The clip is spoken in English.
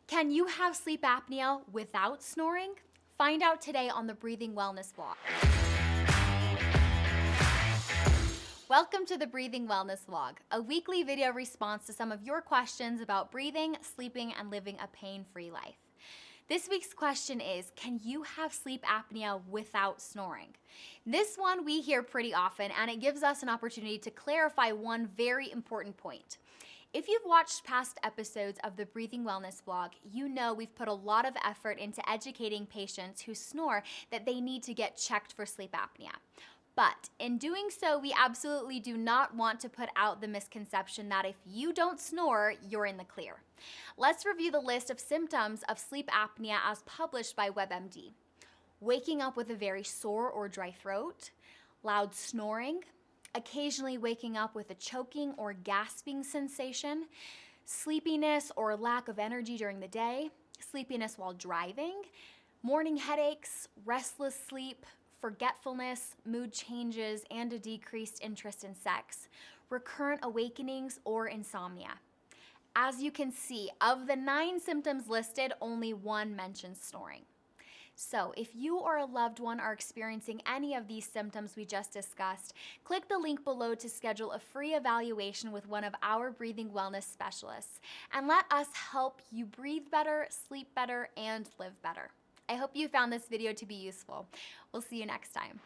Can you have sleep apnea without snoring? Find out today on the Breathing Wellness Vlog. Welcome to the Breathing Wellness Vlog, a weekly video response to some of your questions about breathing, sleeping, and living a pain-free life. This week's question is, can you have sleep apnea without snoring? This one we hear pretty often, and it gives us an opportunity to clarify one very important point. If you've watched past episodes of the Breathing Wellness Vlog, you know we've put a lot of effort into educating patients who snore that they need to get checked for sleep apnea. But in doing so, we absolutely do not want to put out the misconception that if you don't snore, you're in the clear. Let's review the list of symptoms of sleep apnea as published by WebMD. Waking up with a very sore or dry throat, loud snoring, occasionally waking up with a choking or gasping sensation, sleepiness or lack of energy during the day, sleepiness while driving, morning headaches, restless sleep, forgetfulness, mood changes, and a decreased interest in sex, recurrent awakenings, or insomnia. As you can see, of the 9 symptoms listed, only one mentions snoring. So if you or a loved one are experiencing any of these symptoms we just discussed, click the link below to schedule a free evaluation with one of our breathing wellness specialists, and let us help you breathe better, sleep better, and live better. I hope you found this video to be useful. We'll see you next time.